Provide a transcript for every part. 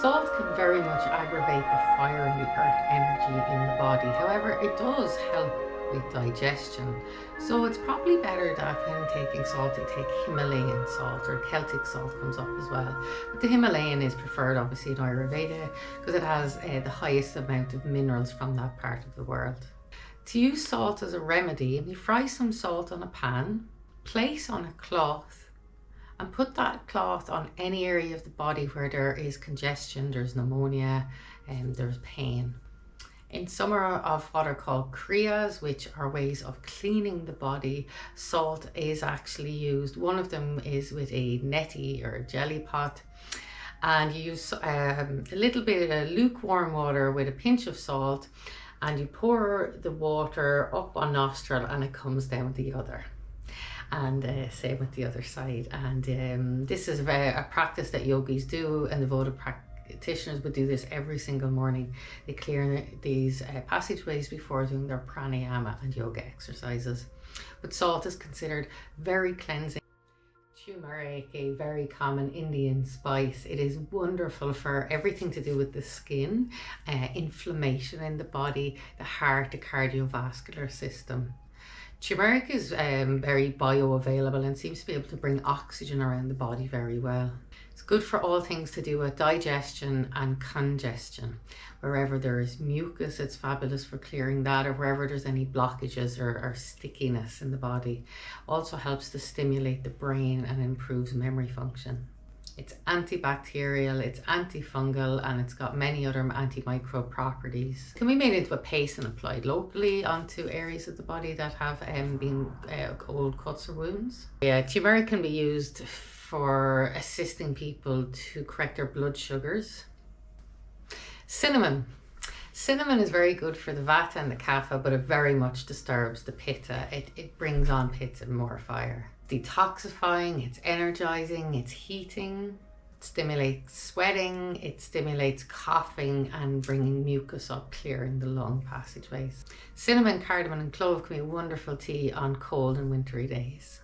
Salt can very much aggravate the fire and the earth energy in the body. However, it does help with digestion. So it's probably better that when taking salt, you take Himalayan salt, or Celtic salt comes up as well. But the Himalayan is preferred obviously in Ayurveda because it has the highest amount of minerals from that part of the world. To use salt as a remedy, you fry some salt on a pan, place on a cloth, and put that cloth on any area of the body where there is congestion, there's pneumonia, and there's pain. In some of what are called kriyas, which are ways of cleaning the body, salt is actually used. One of them is with a neti or a jelly pot, and you use a little bit of lukewarm water with a pinch of salt, and you pour the water up one nostril and it comes down the other. And same with the other side. And this is a practice that yogis do, and the devoted practitioners would do this every single morning. They clear these passageways before doing their pranayama and yoga exercises. But salt is considered very cleansing. Turmeric, a very common Indian spice. It is wonderful for everything to do with the skin, inflammation in the body, the heart, the cardiovascular system. Turmeric is very bioavailable and seems to be able to bring oxygen around the body very well. It's good for all things to do with digestion and congestion. Wherever there is mucus, it's fabulous for clearing that, or wherever there's any blockages or stickiness in the body. Also helps to stimulate the brain and improves memory function. It's antibacterial, it's antifungal, and it's got many other antimicrobial properties. It can be made into a paste and applied locally onto areas of the body that have been old cuts or wounds. Yeah, turmeric can be used for assisting people to correct their blood sugars. Cinnamon. Cinnamon is very good for the vata and the kapha, but it very much disturbs the pitta. It brings on pitta and more fire. Detoxifying, it's energizing, it's heating, it stimulates sweating, it stimulates coughing and bringing mucus up, clearing the lung passageways. Cinnamon, cardamom and clove can be a wonderful tea on cold and wintry days.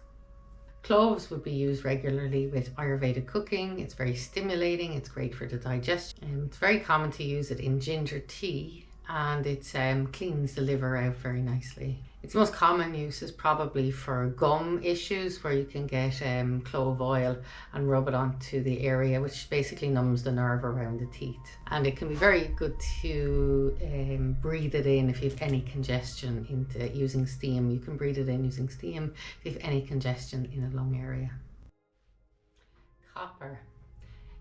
Cloves would be used regularly with Ayurvedic cooking. It's very stimulating, it's great for the digestion. It's very common to use it in ginger tea, and it cleans the liver out very nicely. Its most common use is probably for gum issues, where you can get clove oil and rub it onto the area, which basically numbs the nerve around the teeth. And it can be very good to breathe it in if you have any congestion into using steam. You can breathe it in using steam if you have any congestion in a lung area. Copper.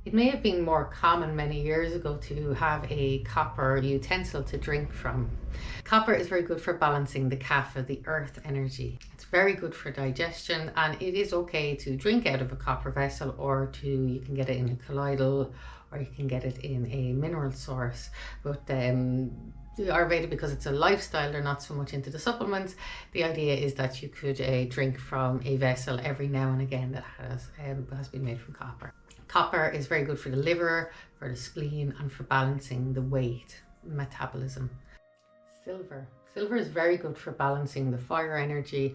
It may have been more common many years ago to have a copper utensil to drink from. Copper is very good for balancing the kapha, the earth energy. It's very good for digestion, and it is okay to drink out of a copper vessel, or you can get it in a colloidal, or you can get it in a mineral source. But the Ayurveda, because it's a lifestyle, they're not so much into the supplements. The idea is that you could drink from a vessel every now and again that has been made from copper. Copper is very good for the liver, for the spleen, and for balancing the weight, metabolism. Silver. Silver is very good for balancing the fire energy,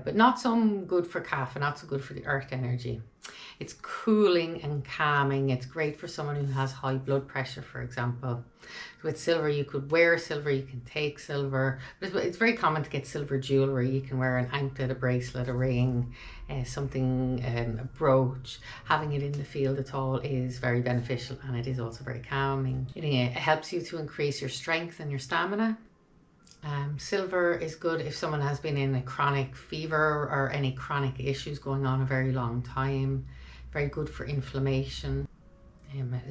but not so good for kapha, not so good for the earth energy. It's cooling and calming. It's great for someone who has high blood pressure, for example. With silver, you could wear silver, you can take silver. But it's very common to get silver jewelry. You can wear an anklet, a bracelet, a ring, a brooch. Having it in the field at all is very beneficial, and it is also very calming. It helps you to increase your strength and your stamina. Silver is good if someone has been in a chronic fever or any chronic issues going on a very long time. Very good for inflammation.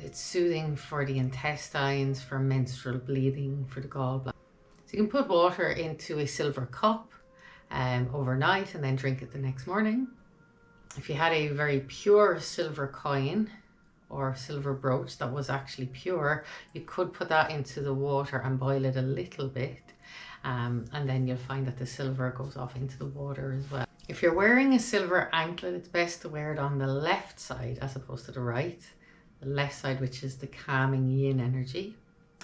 It's soothing for the intestines, for menstrual bleeding, for the gallbladder. So you can put water into a silver cup overnight and then drink it the next morning. If you had a very pure silver coin or silver brooch that was actually pure, you could put that into the water and boil it a little bit. And then you'll find that the silver goes off into the water as well. If you're wearing a silver anklet, it's best to wear it on the left side as opposed to the right. The left side, which is the calming yin energy.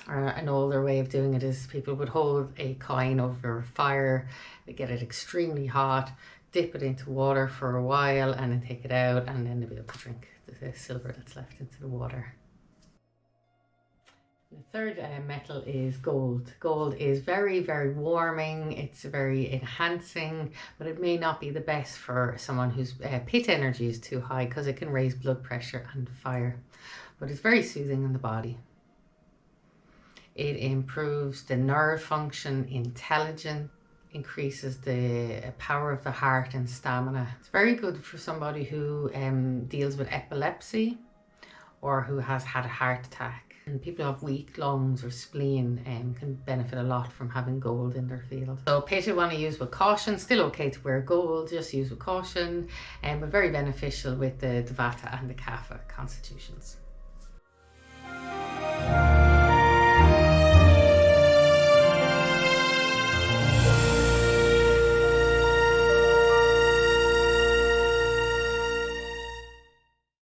An older way of doing it is people would hold a coin over fire, they get it extremely hot, dip it into water for a while, and then take it out, and then they'll be able to drink the silver that's left into the water. The third metal is gold. Gold is very, very warming. It's very enhancing, but it may not be the best for someone whose pit energy is too high, because it can raise blood pressure and fire. But it's very soothing in the body. It improves the nerve function, intelligence, increases the power of the heart and stamina. It's very good for somebody who deals with epilepsy or who has had a heart attack. And people who have weak lungs or spleen can benefit a lot from having gold in their field. So pit you want to use with caution. Still okay to wear gold, just use with caution, but very beneficial with the Vata and the Kapha constitutions.